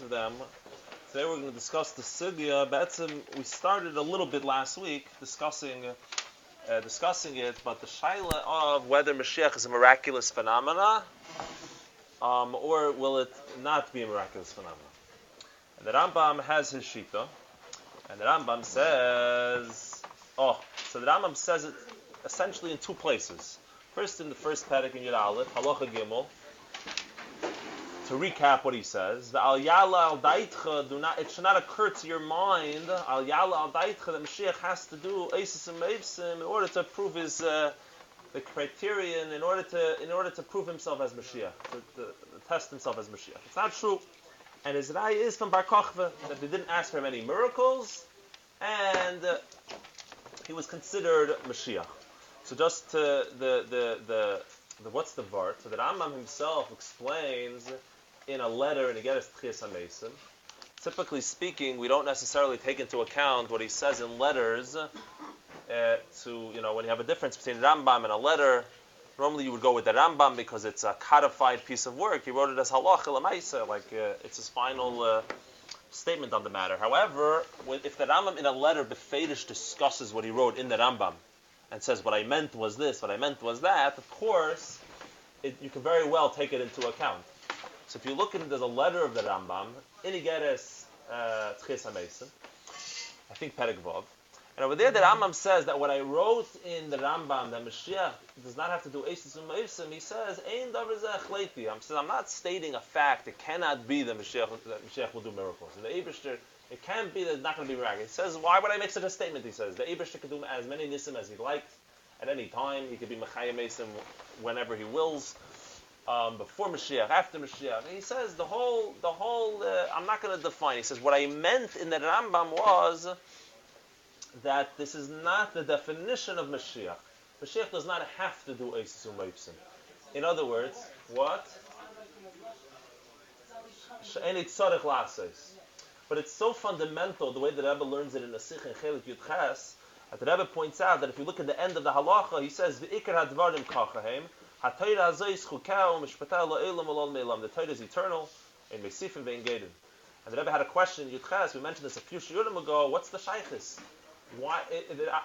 of them. Today we're going to discuss the sugya. We started a little bit last week discussing it, but the shaila of whether Mashiach is a miraculous phenomena, or will it not be a miraculous phenomena. And the Rambam has his shita, and the Rambam says, the Rambam says it essentially in two places. First, in the first Perek in Yud Aleph, Halacha Gimel, to recap what he says, the al yala al daitcha, it should not occur to your mind, al yala al daitcha, that Mashiach has to do eisis and meibsim in order to prove his the criterion, in order to prove himself as Mashiach, to test himself as Mashiach. It's not true. And his raya is from Bar Kochva that they didn't ask for many miracles, and he was considered Mashiach. So just the what's the vart? So the Rambam himself explains in a letter in Igeres Tchias HaMesim. Typically speaking, we don't necessarily take into account what he says in letters. When you have a difference between Rambam and a letter, normally you would go with the Rambam because it's a codified piece of work. He wrote it as Halacha L'maisa, it's his final statement on the matter. However, if the Rambam in a letter befedish discusses what he wrote in the Rambam and says what I meant was this, what I meant was that, of course, you can very well take it into account. So if you look at it, there's a letter of the Rambam in Igeres Tchias HaMesim, I think Perek Vav, and over there the Rambam says that what I wrote in the Rambam, that Mashiach does not have to do eisis and meibsim, he says, Ein davar zeh achleiti. I'm not stating a fact. It cannot be that Mashiach will do miracles. And the Eibishter, it can't be that it's not going to be miraculous. He says, why would I make such a statement? He says, the Eibishter can do as many nisim as he liked at any time. He could be mechayim mesim whenever he wills, before Mashiach, after Mashiach. And he says the whole. I'm not going to define. He says what I meant in the Rambam was that this is not the definition of Mashiach. Mashiach does not have to do eisis u'meibsim. In other words, what? She'eni tzarich la'asos. But it's so fundamental, the way the Rebbe learns it in the Sikh and Chelik Yud Ches, that the Rebbe points out that if you look at the end of the Halacha, he says, V'ikar hadvarim kachahem, ha'Torah hazois chukah u'mishpatah lo'elam u'lol me'elam. The Torah is eternal, and me'sifim ve'engedin. And the Rebbe had a question in Yud Ches, we mentioned this a few shiurim ago, what's the shaychus? Why?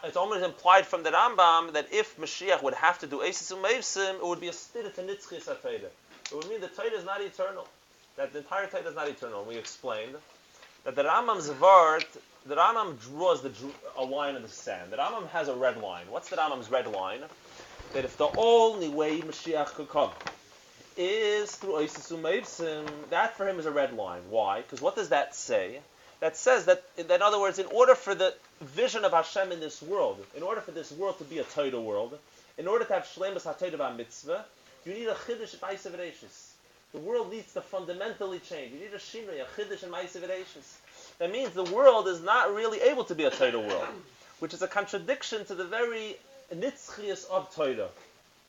It's almost implied from the Rambam that if Mashiach would have to do eisis u'meibsim, it would be a stira to nitzchis ha'Torah. It would mean the Torah is not eternal. That the entire Torah is not eternal. And we explained that the Rambam's vart, the Rambam draws a line in the sand. The Rambam has a red line. What's the Rambam's red line? That if the only way Mashiach could come is through eisis u'meibsim, that for him is a red line. Why? Because what does that say? That says that, in other words, in order for the vision of Hashem in this world, in order for this world to be a Torah world, in order to have Shleimus HaTorah v'Mitzvah, you need a Chiddush of Ma'aseh v'Reishis. The world needs to fundamentally change. You need a Shinrei, a Chiddush and Ma'aseh v'Reishis. That means the world is not really able to be a Torah world, which is a contradiction to the very nitzchias of Torah,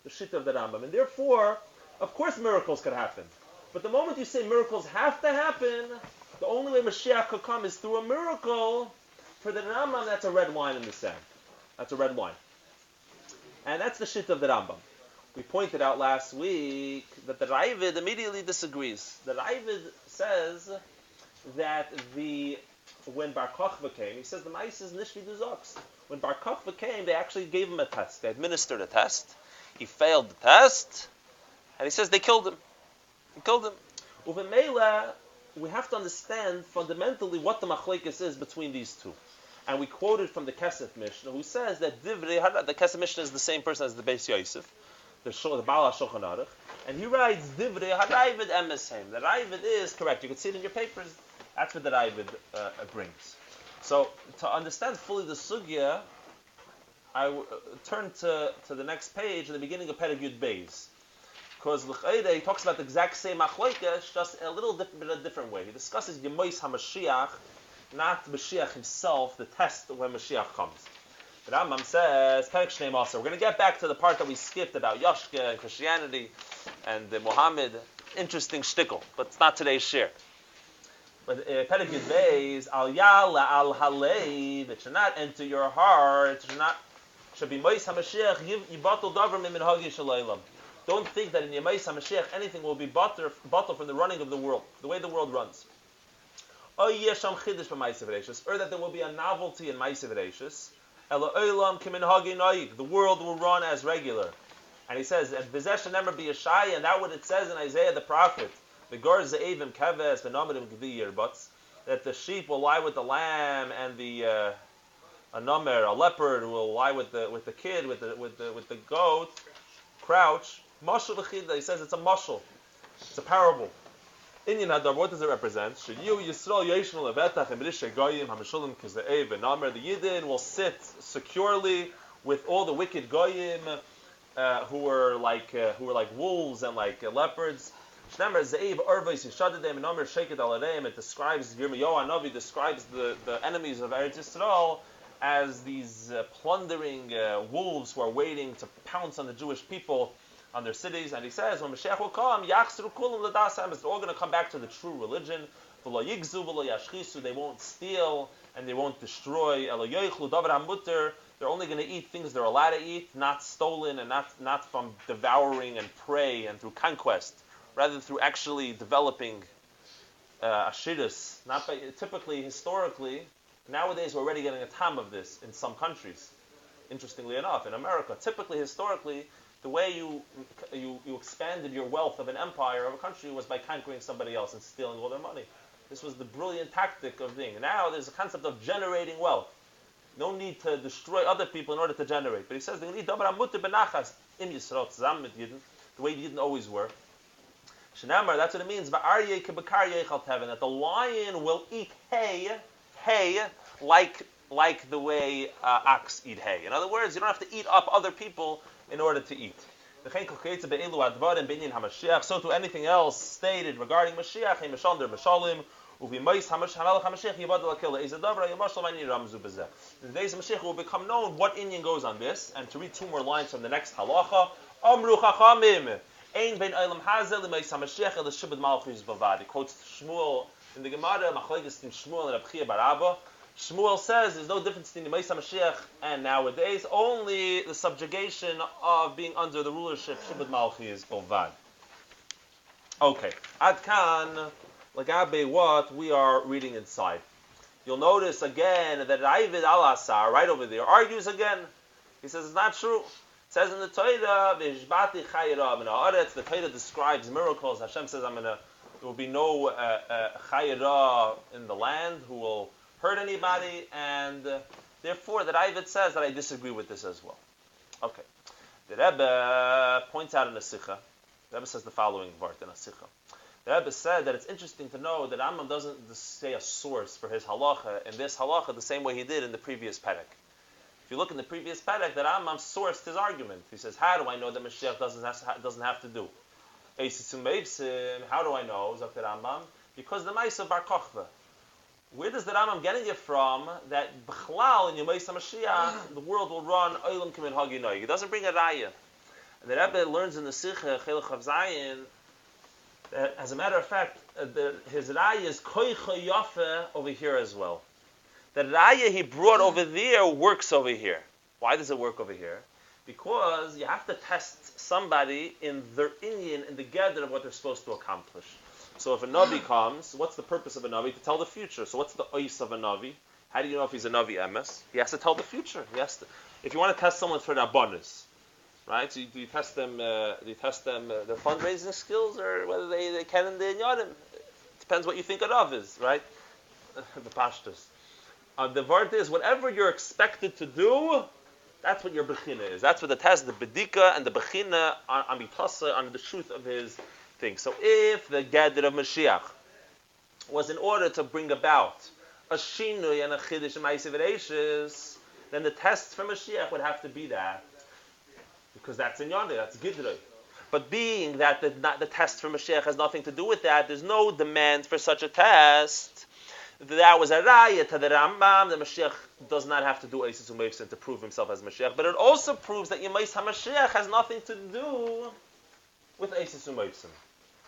the Shita of the Rambam. And therefore, of course miracles could happen. But the moment you say miracles have to happen, the only way Mashiach could come is through a miracle. For the Rambam, that's a red line in the sand. That's a red line. And that's the shit of the Rambam. We pointed out last week that the Ravid immediately disagrees. The Ravid says that when Bar Kochva came, he says the Ma'is is nishvi du zoks. When Bar Kochva came, they actually gave him a test. They administered a test. He failed the test. And he says they killed him. They killed him. Uvemela, we have to understand fundamentally what the machlekes is between these two. And we quoted from the Kesef Mishnah, who says that the Kesef Mishnah is the same person as the Beis Yosef, the Baal HaShulchan Aruch, and he writes, Divrei HaRavid Emesheim. The Ravid is correct. You can see it in your papers. That's what the Ravid brings. So, to understand fully the Sugya, I turn to the next page, in the beginning of Perek Yud Beis. Because he talks about the exact same machlokes, just a little different way. He discusses Yemois HaMashiach, not Mashiach himself, the test when Mashiach comes. The Rambam says, Perek Shnei Maser. We're going to get back to the part that we skipped about Yoshka and Christianity and Muhammad. Interesting shtickle, but it's not today's share. But Perek Yud Beis, Al Yala Al Halev, it should not enter your heart, should be Mois HaMashiach, Yibatul Davar Min Hagi Shalaylam. Don't think that in Yemais HaMashiach anything will be bottled from the running of the world, the way the world runs. or that there will be a novelty in Ma'aseh V'reishis. The world will run as regular. And he says, and that what it says in Isaiah the prophet, that the sheep will lie with the lamb, and a leopard will lie with the kid, with the goat, crouch. Mashal v'chida, he says it's a mashal, it's a parable. Inyan Hadar, what does it represent? The Yidden will sit securely with all the wicked goyim who were like wolves and like leopards. It describes, Yirmiyahu Hanavi describes the enemies of Eretz Yisrael as these plundering wolves who are waiting to pounce on the Jewish people, on their cities. And he says, when Mashiach will come, they're all going to come back to the true religion. They won't steal and they won't destroy. They're only going to eat things they're allowed to eat, not stolen and not from devouring and prey and through conquest, rather through actually developing ashidus. Typically, historically, nowadays we're already getting a tam of this in some countries. Interestingly enough, in America, typically, historically, the way you expanded your wealth of an empire, of a country, was by conquering somebody else and stealing all their money. This was the brilliant tactic of being. Now there's a concept of generating wealth. No need to destroy other people in order to generate. But he says, the way Yidden always were. That's what it means. That the lion will eat hay like the way ox eat hay. In other words, you don't have to eat up other people in order to eat. So to anything else stated regarding Mashiach, in the days of Mashiach will become known what inyan goes on this. And to read two more lines from the next halacha, Amru Chachamim, Ein ben Olam Hazeh l'meis HaMashiach el Shibud Malchus Bavad. He quotes Shmuel in the Gemara, Machlokes in Shmuel and Rabbi Chia bar Abba. Shmuel says there's no difference between the Meis HaMashiach and nowadays, only the subjugation of being under the rulership Shibud Malchus Bavad. Okay, Ad Kan, Lagabe, what we are reading inside. You'll notice again that Ravid al-Asar, right over there, argues again. He says it's not true. It says in the Torah, V'ishbati chayra min ha'aretz, the Torah describes miracles. Hashem says, there will be no chayra in the land who will hurt anybody, and therefore the Ravid says that I disagree with this as well. Okay. The Rebbe points out in the Sikha, the Rebbe says the following part in the Sikha. The Rebbe said that it's interesting to know that Rambam doesn't say a source for his halacha in this halacha the same way he did in the previous Perek. If you look in the previous Perek, that Rambam sourced his argument. He says, how do I know that Mashiach doesn't have to do? How do I know? Zok the Rambam. Because the Maisa Bar Kochva. Where does the Rambam getting it from that B'chlal in Yomei Mashiach the world will run Olam Kimin Haginoi? He doesn't bring a raya. And the Rebbe learns in the Sikha Chelach Chav Zayin that, as a matter of fact, his raya is Koicha Yafe over here as well. The raya he brought over there works over here. Why does it work over here? Because you have to test somebody in their inyan, in the gather of what they're supposed to accomplish. So if a Navi comes, what's the purpose of a Navi? To tell the future. So what's the ois of a Navi? How do you know if he's a Navi emes? He has to tell the future. If you want to test someone for their bonus, right? So do you test them their fundraising skills, or whether they can in the inyanim? Depends what you think a Rav is, right? The pashtus. The word is, whatever you're expected to do, that's what your bechina is. That's what the test, the bedika and the bechina on mitasa, on the truth of his thing. So if the gather of Mashiach was in order to bring about a shinui and a chiddush and ma'aseh v'reishis, then the test for Mashiach would have to be that, because that's in yonder, that's gidrei. But being that the test for Mashiach has nothing to do with that, there's no demand for such a test. That was a raya to the Rambam. The Mashiach does not have to do Eisus U'Meifsin to prove himself as Mashiach, but it also proves that Yemais HaMashiach has nothing to do with Eisus U'Meifsin.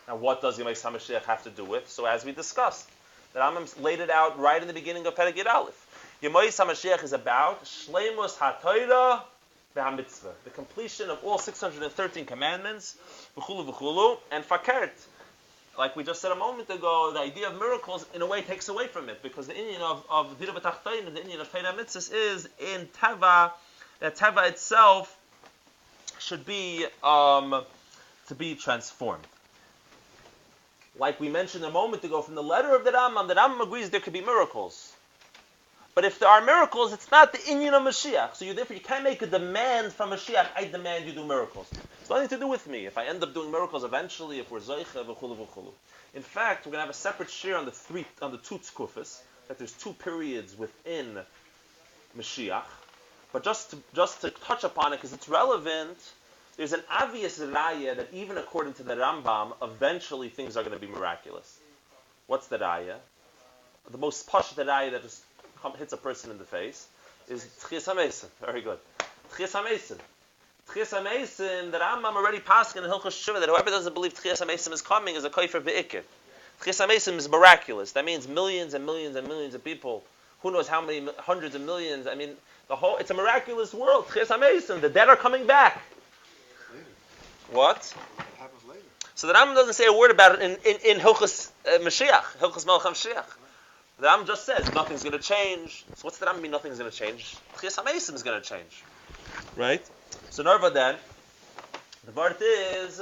Now, what does Yemais HaMashiach have to do with? So, as we discussed, the Rambam laid it out right in the beginning of Perek Yud Aleph. Yemais HaMashiach is about Shleimus HaTorah v'HaMitzvah, the completion of all 613 commandments, v'chulu v'chulu, and fakert. like we just said a moment ago, the idea of miracles in a way takes away from it, because the Indian of Dira B'Tachtoin, the Indian of Torah Mitzvahs is in Teva, that Teva itself should be to be transformed. Like we mentioned a moment ago from the letter of the Rambam agrees there could be miracles. But if there are miracles, it's not the Inyan of Mashiach. So therefore you can't make a demand from Mashiach, I demand you do miracles. It's nothing to do with me. If I end up doing miracles eventually, if we're Zoicha, v'chulu, v'chulu. In fact, we're going to have a separate share on the two tzkufas, that there's 2 periods within Mashiach. But just to touch upon it, because it's relevant, there's an obvious raya that even according to the Rambam, eventually things are going to be miraculous. What's the raya? The most pashut raya that just hits a person in the face is Tchias HaMesim. Very good. Tchias HaMesim. Tchias HaMesim, the Rambam already passed in Hilchos Shuvah that whoever doesn't believe Tchias HaMesim is coming is a kofer be'ikir. Tchias HaMesim is miraculous. That means millions and millions and millions of people. Who knows how many hundreds of millions. I mean, it's a miraculous world. Tchias HaMesim. The dead are coming back. What? Happens later. So the Rambam doesn't say a word about it in Hilchos Mashiach, Hilchos Melech HaMashiach. The Rambam just says nothing's going to change. So what's the Rambam mean nothing's going to change? Tchias HaMesim is going to change. Right? So Narva then, the vart is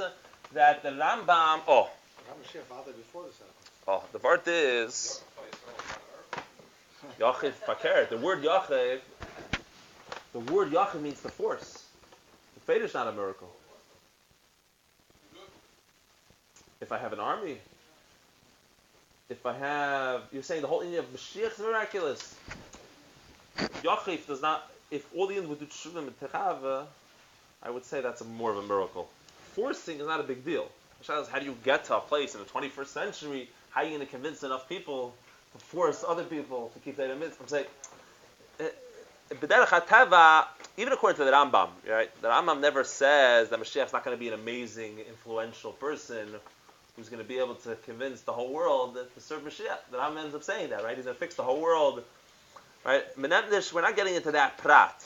that the Rambam... the vart is... Yachiv Paker. The word Yachiv means the force. The fate is not a miracle. If I have an army... you're saying the whole Inyan of Mashiach is miraculous. Yachiv does not, if all the Indians would do Teshuvah and Techava, I would say that's more of a miracle. Forcing is not a big deal. How do you get to a place in the 21st century? How are you going to convince enough people to force other people to keep their mitzvah? I'm saying, B'derech HaTeva, even according to the Rambam, right? The Rambam never says that Mashiach is not going to be an amazing, influential person who's going to be able to convince the whole world to serve Mashiach. The Rambam ends up saying that, right? He's going to fix the whole world, right? We're not getting into that prat.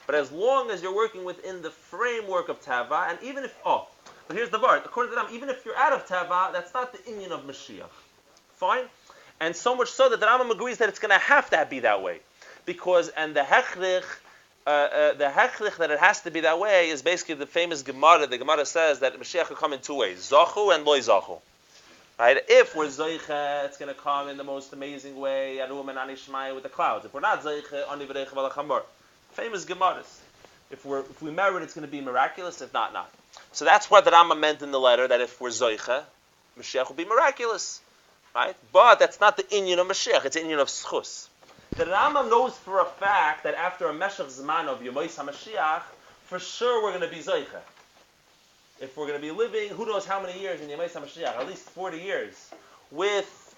But as long as you're working within the framework of Teva, and even if, but here's the word, according to the Rambam, even if you're out of Teva, that's not the Inyan of Mashiach. Fine? And so much so that the Rambam agrees that it's going to have to be that way. Because, and the hechrich that it has to be that way is basically the famous Gemara. The Gemara says that Mashiach will come in 2 ways, Zachu and Loi Zachu. Right? If we're Zoiche, it's going to come in the most amazing way, Arum and Anishmai with the clouds. If we're not Zoiche, Ani V'Reicha V'Lachamor. Famous Gemaras. If we merit, it's going to be miraculous. If not, not. So that's what the Rambam meant in the letter, that if we're Zoiche, Mashiach will be miraculous. Right? But that's not the Inyan of Mashiach, it's the Inyan of Schus. The Rambam knows for a fact that after a Meshach Zman of Yomois HaMashiach, for sure we're going to be Zoiche. If we're going to be living, who knows how many years in Yomois HaMashiach, at least 40 years, with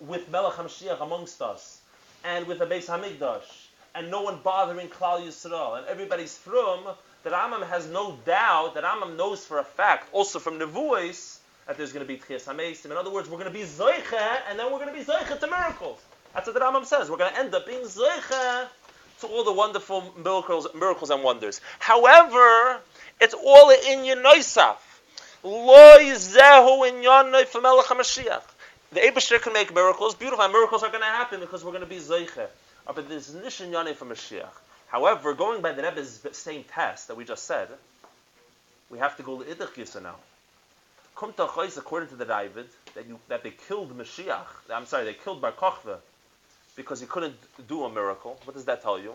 Melech HaMashiach amongst us, and with the Beis HaMikdash, and no one bothering Klal Yisrael, and everybody's from, the Rambam has no doubt, the Rambam knows for a fact, also from Nevuos, that there's going to be Tchias HaMesim. In other words, we're going to be Zoiche, and then we're going to be Zoiche to miracles. That's what the Rambam says. We're going to end up being Zoiche to all the wonderful miracles and wonders. However, it's all in Yenoisaf. Lo yizehu inyanoi f'melech HaMashiach. The Eibusher can make miracles, beautiful, and miracles are going to happen because we're going to be Zoiche. But there's nish inyanoi for Mashiach. However, going by the Rebbe's same test that we just said, we have to go to Idach Yisa now. According to the Ravid, that they killed Mashiach. They killed Bar Kochva because he couldn't do a miracle. What does that tell you?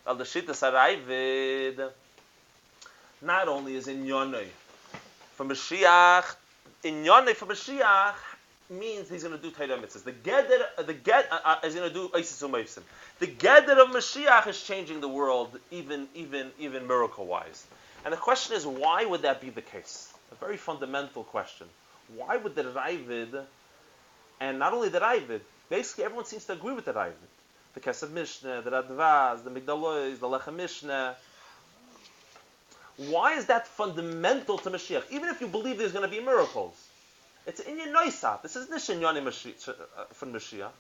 Al Dashita Ravid, not only is Inyonei for Mashiach, Inyonei for Mashiach means he's going to do Torah mitzvahs. The Geder is going to do Isis Umaysim. The Geder of Mashiach is changing the world, even miracle-wise. And the question is, why would that be the case? A very fundamental question. Why would the Ravid, and not only the Ravid, basically everyone seems to agree with the Ravid. The Kesef Mishnah, the Radvaz, the Migdalois, the Lechem Mishnah. Why is that fundamental to Mashiach? Even if you believe there's going to be miracles. It's in your Noisat. This is Nishan Yoni from Mashiach.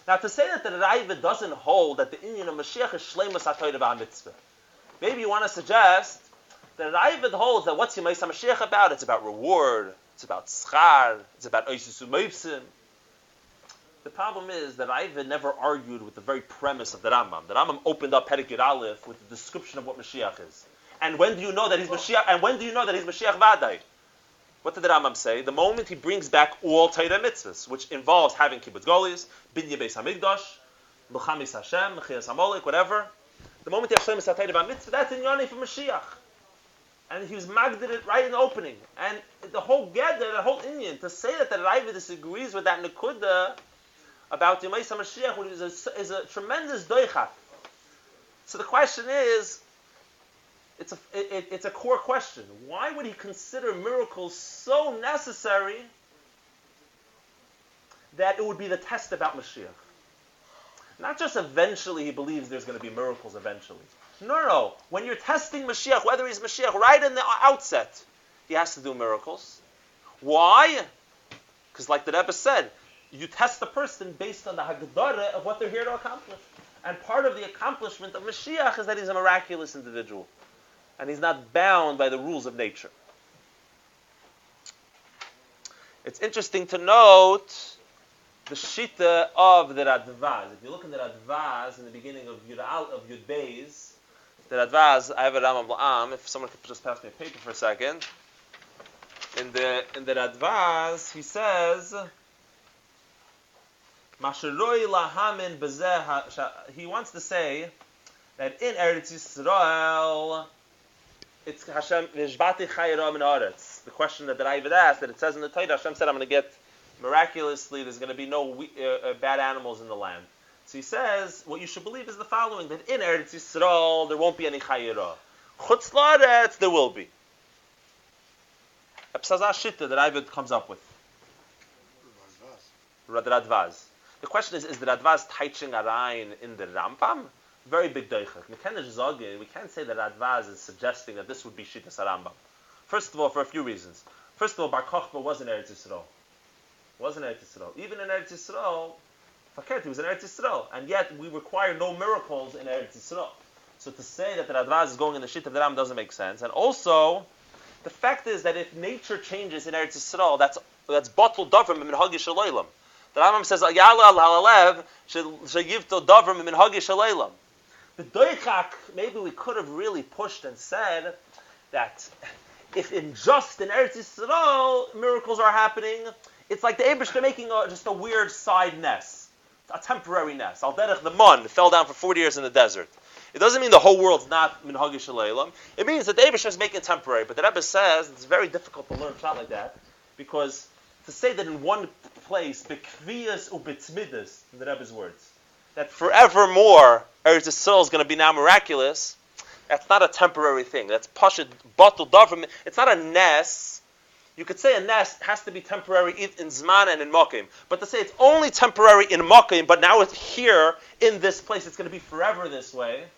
Now to say that the Ravid doesn't hold that the Inyan of Mashiach is Shleimus HaTorah B'HaMitzvah. Maybe you want to suggest the Ravid holds that what's Yemais HaMashiach about? It's about reward. It's it's about schar, it's about oisus u'moipsim. The problem is that Ravid never argued with the very premise of the Rambam. The Rambam opened up Perek Yud Aleph with the description of what Mashiach is. And when do you know that he's Mashiach? And when do you know that he's Mashiach Vadai? What did the Rambam say? The moment he brings back all Torah mitzvahs, which involves having kibbutz golis, binyan beis hamikdash, B'chamis Hashem, Mechias Hamolek, whatever. The moment he has Shlemus HaTorah b'mitzvah, that's in Yonei for Mashiach. And he was magded it right in the opening. And the whole Geder, the whole Inyan, to say that the Ravid disagrees with that Nekuda about Yomei HaMashiach is a tremendous doichak. So the question is, it's a core question. Why would he consider miracles so necessary that it would be the test about Mashiach? Not just eventually he believes there's going to be miracles eventually. No. When you're testing Mashiach, whether he's Mashiach, right in the outset, he has to do miracles. Why? Because like the Rebbe said, you test the person based on the Haggadah of what they're here to accomplish. And part of the accomplishment of Mashiach is that he's a miraculous individual. And he's not bound by the rules of nature. It's interesting to note the shita of the Radvaz. If you look in the Radvaz in the beginning of Yud Beis, the Radvaz, I have a Rambam La'am, if someone could just pass me a paper for a second. In the Radvaz, he says, he wants to say that in Eretz Yisrael, it's Hashem v'shbati chayra min haaretz. The question that the Ravid asked, that it says in the Torah, Hashem said, I'm going to get miraculously, there's going to be no bad animals in the land. So he says, what you should believe is the following, that in Eretz Yisrael, there won't be any chayra. Chutz la'aretz, there will be. That's a shita that Ravid comes up with. The Radvaz. The question is the Radvaz teaching Arayin in the Rambam? Very big deichak. We can't say that Radvaz is suggesting that this would be Shittas Rambam. First of all, for a few reasons. First of all, Bar Kochba was in Eretz Yisrael. Even in Eretz Yisrael, Fakert, he was in Eretz Yisrael. And yet, we require no miracles in Eretz Yisrael. So to say that the Radvaz is going in the Shit of the Rambam doesn't make sense. And also, the fact is that if nature changes in Eretz Yisrael, that's batul davar min hagi shalaylam. The Rambam says, Ayala al-halalev sheyivto davar min hagi shalaylam. The doichak, maybe we could have really pushed and said that if in Eretz Yisrael miracles are happening, it's like the Eibush making just a weird side nest, a temporary nest. Al derech the mun fell down for 40 years in the desert. It doesn't mean the whole world's not min hagi shalaylam. It means that the Eibush is making it temporary. But the Rebbe says it's very difficult to learn shot like that, because to say that in one place, bekviyas ubitzmidas, in the Rebbe's words, that forevermore Eretz Yisrael is going to be now miraculous, that's not a temporary thing. That's pashut batul davar. It's not a nest. You could say a nest has to be temporary in Zman and in Mokim. But to say it's only temporary in Mokim, but now it's here, in this place, it's going to be forever this way,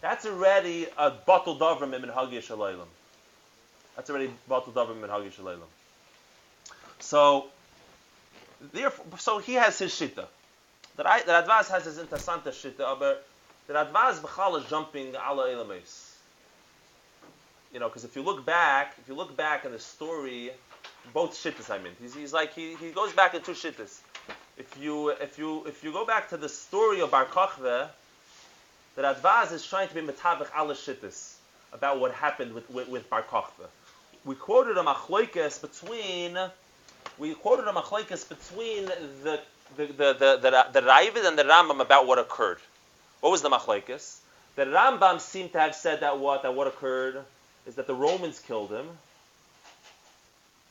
that's already a batul davar min hagi shalaylam. That's already batul davar min hagi shalaylam. So he has his shita. The Radvaz has his interessante shita, but the Radvaz b'chal is jumping ala elames. Because if you look back in the story, both shittas, he goes back in two shittas. If you go back to the story of Bar Kochva, the Radvaz is trying to be metavich ala shittas about what happened with Bar Kochva. We quoted a machlokes between the Ravid and the Rambam about what occurred. What was the machlokes? The Rambam seemed to have said that what occurred is that the Romans killed him.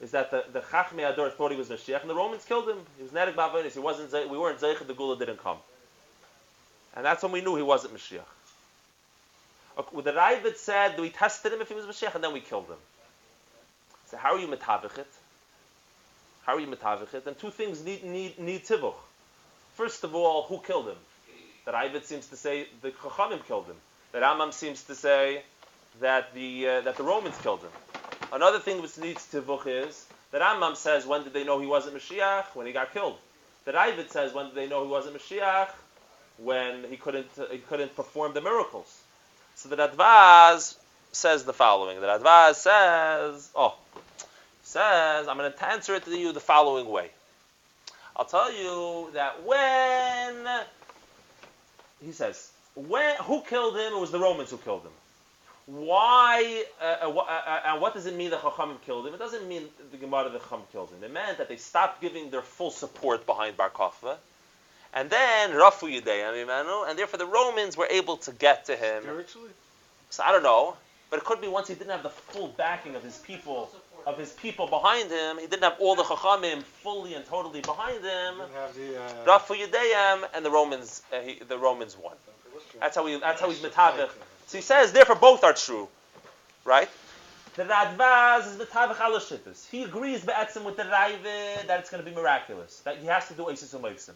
Is that the Chachmei Ador thought he was Mashiach, and the Romans killed him. He was Nerek Ba'avonis. We weren't Zeicha, the Gula didn't come. And that's when we knew he wasn't Mashiach. The Ravid said we tested him if he was Mashiach, and then we killed him. So how are you metavich it? And two things need tivuch. First of all, who killed him? The Ravid seems to say the Chachamim killed him. The Rambam seems to say that the Romans killed him. Another thing which needs tivuch is the Rambam says when did they know he wasn't Mashiach? When he got killed. The Ravid says when did they know he wasn't Mashiach? When he couldn't perform the miracles. So the Radvaz says the following. The Radvaz says, Says, I'm going to answer it to you the following way. I'll tell you that when, he says, who killed him? It was the Romans who killed him. Why, and what does it mean the Chachamim killed him? It doesn't mean the Gemara the Chacham killed him. It meant that they stopped giving their full support behind Bar Kokhba. And then, Rafu Yudei, and therefore the Romans were able to get to him. Spiritually? So I don't know, but it could be once he didn't have the full backing of his people behind him, he didn't have all the Chachamim fully and totally behind him. Rafu Yudei, and the Romans won. That's how he's metavich. So he says, therefore both are true, right? The Radvaz is metavich ala shittas. He agrees be'etzim with the Raivid that it's going to be miraculous, that he has to do Eisus U'Moisim.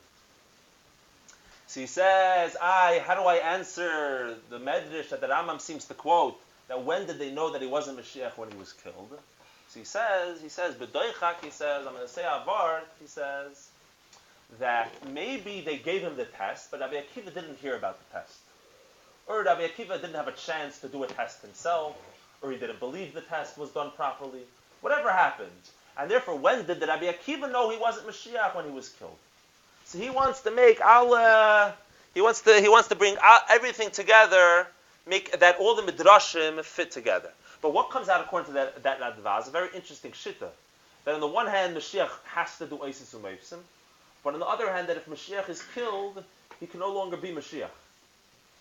So he says, how do I answer the Medrash that the Rambam seems to quote, that when did they know that he wasn't Mashiach when he was killed? So he says, B'doichak, he says, I'm going to say Avart, he says, that maybe they gave him the test, but Rabbi Akiva didn't hear about the test. Or Rabbi Akiva didn't have a chance to do a test himself, or he didn't believe the test was done properly. Whatever happened. And therefore, when did the Rabbi Akiva know he wasn't Mashiach when he was killed? So he wants to make he wants to bring everything together, make that all the midrashim fit together. But what comes out according to that Radva is a very interesting shitta. That on the one hand, Mashiach has to do Eisus U'Moisim, but on the other hand, that if Mashiach is killed, he can no longer be Mashiach.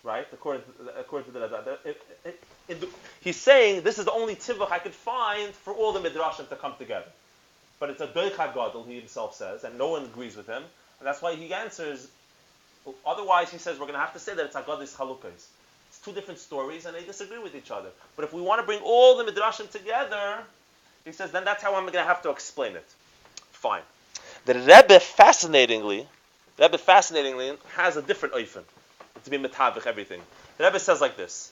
Right? According to the Radva. He's saying this is the only tivach I could find for all the midrashim to come together. But it's a doicha gadol, he himself says, and no one agrees with him. And that's why he answers, otherwise he says we're going to have to say that it's Agadis Chalukais. It's two different stories and they disagree with each other. But if we want to bring all the midrashim together, he says, then that's how I'm going to have to explain it. Fine. The Rebbe fascinatingly has a different oifen to be metavich everything. The Rebbe says like this.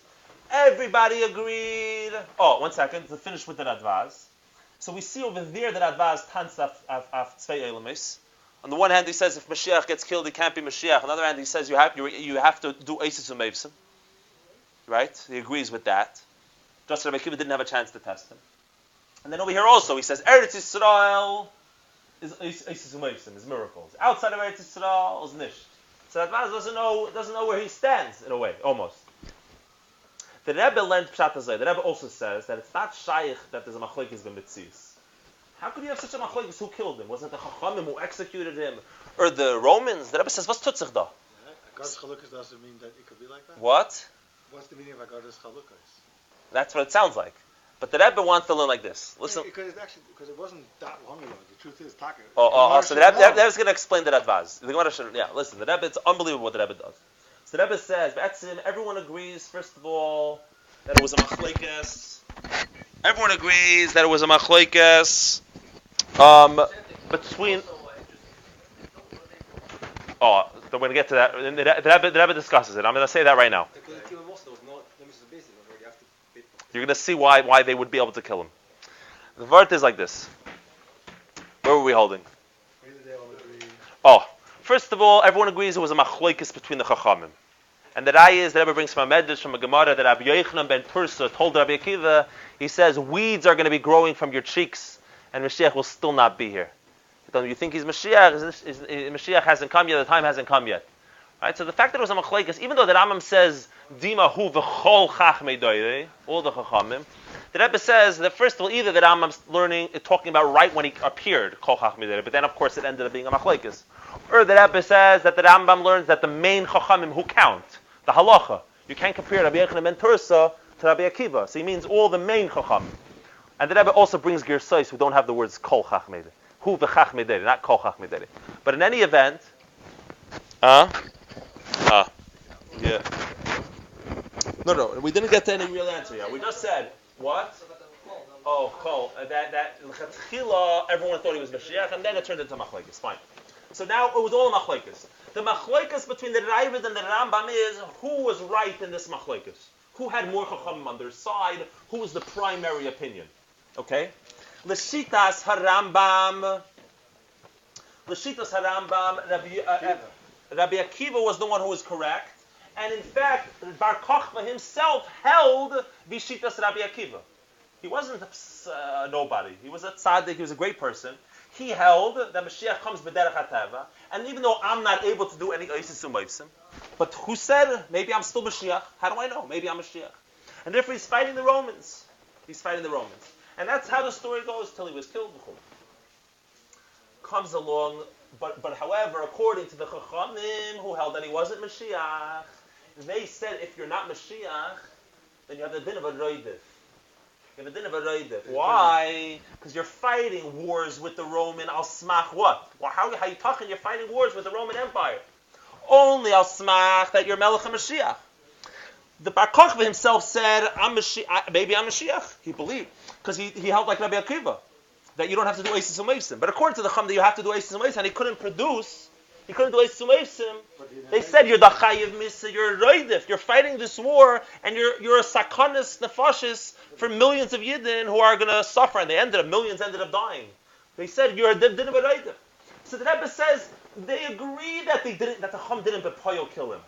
Everybody agreed. Oh, 1 second, to finish with the Radvaz. So we see over there that Radvaz tans af tzvei elamis. On the one hand, he says if Mashiach gets killed, he can't be Mashiach. On the other hand, he says you have to do Eisus U'Moisim. Right? He agrees with that. Just Rabbi Akiva didn't have a chance to test him. And then over here also, he says Eretz Yisrael is Eisus U'Moisim, is miracles. Outside of Eretz Yisrael is Nish. So Radvaz doesn't know where he stands in a way, almost. The Rebbe learned Pshat Hazay. The Rebbe also says that it's not shaykh that there's a machlokes b'mitzias. How could you have such a machlokes? Who killed him? Was it the Chachamim who executed him, or the Romans? The Rebbe says, "What's tutzich da?" Agadis Chalukos doesn't mean that it could be like that. What? What's the meaning of Agadis Chalukos? That's what it sounds like. But the Rebbe wants to learn like this. Listen. Because it wasn't that long ago. The truth is, Taka. So the Rebbe's going to explain the Radvaz. The Gemara should, listen. The Rebbe, it's unbelievable what the Rebbe does. So the Rebbe says, everyone agrees, first of all, that it was a machlokes. Everyone agrees that it was a machlokes between. So we're going to get to that. The Rebbe discusses it. I'm going to say that right now. You're going to see why they would be able to kill him. The vart is like this. Where were we holding? First of all, everyone agrees it was a machlokes between the Chachamim. And the Raya is that Rebbe brings from a Medrash, from a Gemara, that Rabbi Yochanan ben Tursa told Rabbi Akiva, he says, weeds are going to be growing from your cheeks, and Mashiach will still not be here. You think he's Mashiach? Mashiach hasn't come yet, the time hasn't come yet. Right? So the fact that it was a machlokes, even though the Rambam says, Dima hu v'chol chachmei doirei, all the Chachamim, the Rebbe says that first of all, either the Rambam's talking about right when he appeared, kol chachmei doirei, but then of course it ended up being a machlokes. Or the Rebbe says that the Rambam learns that the main Chachamim who count, the Halacha, you can't compare Rabbi Yochanan ben Tursa to Rabbi Akiva. So he means all the main Chachamim. And the Rebbe also brings Girsais who don't have the words kol chachmei doirei. Hu v'chachmei doirei, not kol chachmei doirei. But in any event, yeah. No, we didn't get to any real answer yet. We just said, what? Kol. That l'chatchila, everyone thought he was Mashiach, and then it turned into machlokes. Fine. So now it was all machlokes. The machlokes between the Raivid and the Rambam is who was right in this machlokes. Who had more chachamim on their side? Who was the primary opinion? Okay? L'shitas harambam. Rabbi Akiva was the one who was correct, and in fact, Bar Kokhba himself held Vishitas Rabbi Akiva. He wasn't nobody. He was a tzaddik. He was a great person. He held that Mashiach comes b'derech hateva, and even though I'm not able to do any oisis u'moisim, but who said maybe I'm still Mashiach? How do I know? Maybe I'm Mashiach. And therefore he's fighting the Romans. He's fighting the Romans. And that's how the story goes till he was killed. Comes along, but however, according to the Chachamim who held that he wasn't Mashiach, they said if you're not Mashiach, then you have the din of a roidif. You have a din of a roidif. Why? Because you're fighting wars with the Roman al smach what? Well, how you talking? You're fighting wars with the Roman Empire. Only al smach that you're Melech HaMashiach. The Bar Kochba himself said, maybe I'm Mashiach. He believed. Because he held like Rabbi Akiva, that you don't have to do Eisis U'Meisim. But according to the Chum, that you have to do Eisis U'Meisim, and he couldn't do Eisis U'Meisim. They said, you're the Chayiv Misa, you're a Roidif, you're fighting this war, and you're a Sakanis Nefashis for millions of Yidden who are going to suffer, and millions ended up dying. They said, you're a Din of a Roidif. So the Rebbe says, they agree that the Chum didn't Bepoyo kill him.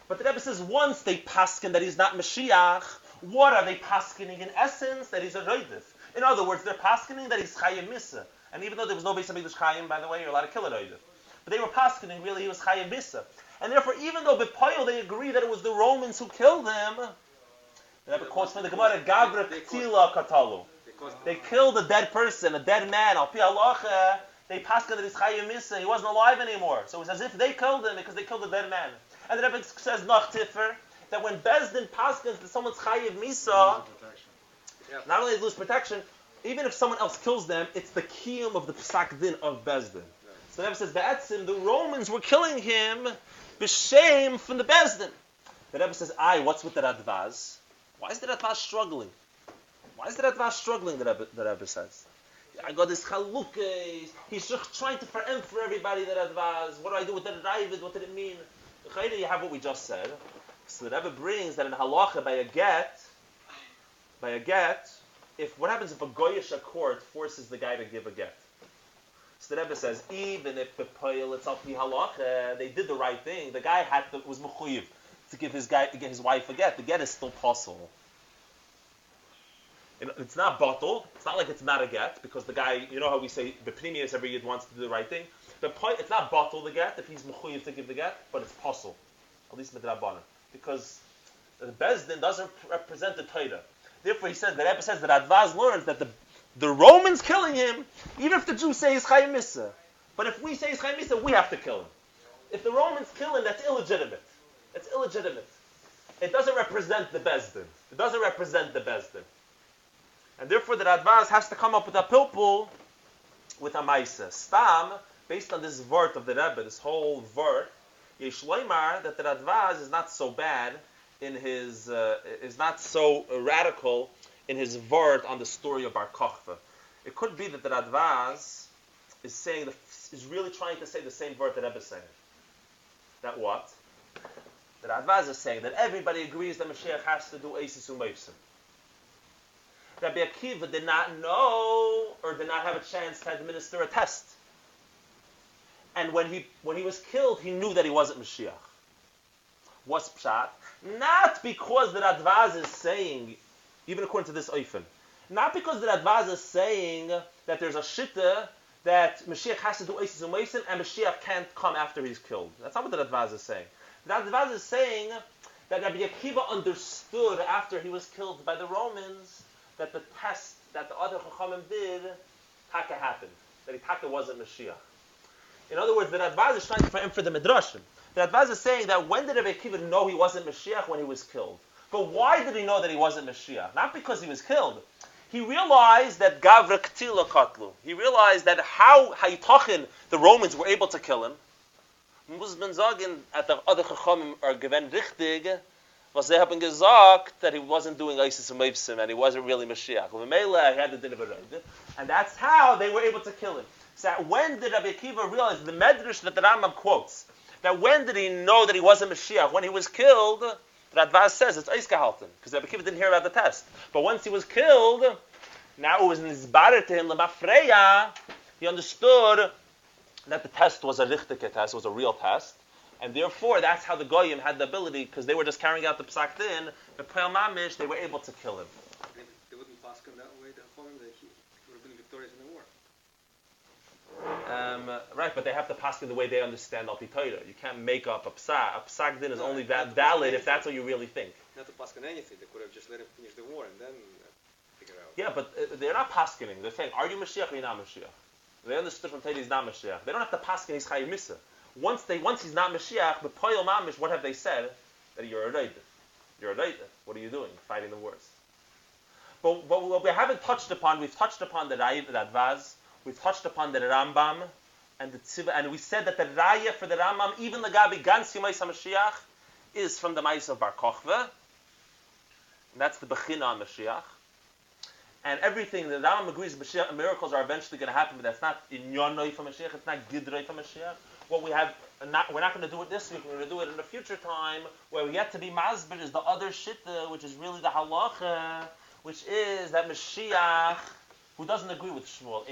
But the Rebbe says, once they paskin that he's not Mashiach, what are they paskening in essence? That he's a Roidif. In other words, they're paskening that he's Chayim Misa. And even though there was no Beis HaMikdash Chayim, by the way, you're allowed to kill a Roidif. But they were paskening, really, he was Chayim Misa. And therefore, even though Bepoyo, they agree that it was the Romans who killed him, the Rebbe quotes from the Gemara, Gabra Ktila Katalu. They killed a dead person, a dead man. Al Pi Halacha, they pasken that he's Chayim Misa. He wasn't alive anymore. So it's as if they killed him because they killed a dead man. And the Rebbe says, Nach Tiffer, that when Bezdin paskins that someone's Chayiv Misa, not only lose protection, even if someone else kills them, it's the kiyum of the Psak Din of Bezdin. So the Rebbe says, Be'etzim, the Romans were killing him b'shem from the Bezdin. The Rebbe says, what's with the Radvaz? Why is the Radvaz struggling? The Rebbe says. I got this chalukes. He's just trying to for everybody the Radvaz. What do I do with the Ravid? What did it mean? You have what we just said. So the Rebbe brings that in Halacha by a get, what happens if a Goyish court forces the guy to give a get? So the Rebbe says, even if the Poil it's Al Pi Halacha, they did the right thing. The guy was mechuyev to give his wife a get. The get is still possible. It's not bottle. It's not like it's not a get because the guy, you know how we say the Pnimius every Yid wants to do the right thing. It's not bottle the get if he's mechuyev to give the get, but it's possible, at least midrabanan, because the Bezdin doesn't represent the Torah. Therefore, he says the Rebbe says that Advaz learns that the Romans killing him, even if the Jews say he's Chayim Misa, but if we say he's Chayim Misa, we have to kill him. If the Romans kill him, that's illegitimate. It's illegitimate. It doesn't represent the Bezdin. And therefore, the Advaz has to come up with a pilpul with a Maisa. Stam, based on this vert of the Rebbe, this whole vert, Yesh Loimar, that the Radvaz is not so bad in his, is not so radical in his vert on the story of Bar Kochva. It could be that the Radvaz is really trying to say the same vert that Rebbe is saying. That what? The Radvaz is saying that everybody agrees that Mashiach has to do Eisis U'Meisim. Rabbi Akiva did not know or did not have a chance to administer a test. And when he was killed, he knew that he wasn't Mashiach. What's pshat? Not because the Radvaz is saying, even according to this oifen, not because the Radvaz is saying that there's a shitta that Mashiach has to do Eisis U'Meisim and Mashiach can't come after he's killed. That's not what the Radvaz is saying. The Radvaz is saying that Rabbi Akiva understood after he was killed by the Romans that the test that the other Chachamim did, Taka happened. That Taka wasn't Mashiach. In other words, the Radvaz is trying to frame for the Midrashim. The Radvaz is saying that when did Rabbi Akiva know he wasn't Mashiach? When he was killed. But why did he know that he wasn't Mashiach? Not because he was killed. He realized that Gavra Ktila Katlu. He realized that how Hayitachin, the Romans, were able to kill him. Muslim Zagin at the other Chachamim are given richtig, was they haben gesagt that he wasn't doing Eisis U'Meisim and he wasn't really Mashiach. He had the din of a Roid, and that's how they were able to kill him. So when did Rabbi Akiva realize, the Medrash that the Rambam quotes, that when did he know that he wasn't Mashiach? When he was killed, the Radvaz says it's Eis Gehalten, because Rabbi Akiva didn't hear about the test. But once he was killed, now it was nizbarer to him, Lemafreya, he understood that the test was a Richtike test, was a real test, and therefore that's how the Goyim had the ability, because they were just carrying out the Psak Din, the Peil Mamish, they were able to kill him. They wouldn't pass him that way Right, but they have to paskin the way they understand al Torah. You can't make up a psak. A psak din is only valid if that's what you really think. Not to paskin anything. They could have just let him finish the war and then figure out. Yeah, but they're not paskining. They're saying, are you Mashiach or you're not Mashiach? They understood from Torah he's not Mashiach. They don't have to paskin he's Chayyim Misa. Once he's not Mashiach, but Poyel Mamish, what have they said? That you're a Reida. You're a Reida. What are you doing? Fighting the wars. But what we haven't touched upon, we've touched upon the Raya, that Vaz, we've touched upon the Rambam, and the Tziva, and we said that the Raya for the Rambam, even the Gabi Gans Yomais HaMashiach, is from the Mais of Bar Kochva, and that's the Bechina on Mashiach. And everything, the Rambam agrees Mashiach, miracles are eventually going to happen, but that's not in Yonoi for Mashiach, it's not Gidroi for Mashiach. What we have, we're not going to do it this week, we're going to do it in a future time, where we get to be Mazbir is the other Shitta, which is really the Halacha, which is that Mashiach, who doesn't agree with Shmuel,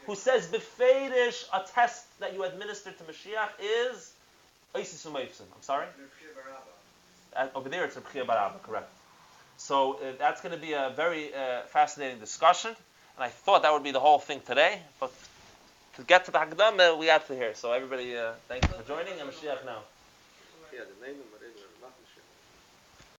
who says Befedish, a test that you administer to Mashiach is Oisis Umayfsim. I'm sorry? Over there it's a B'chia Barabba, correct. So that's going to be a very fascinating discussion, and I thought that would be the whole thing today, but to get to the Hagdama, we have to hear. So everybody, thank you for joining, and Mashiach now. Yeah, the name of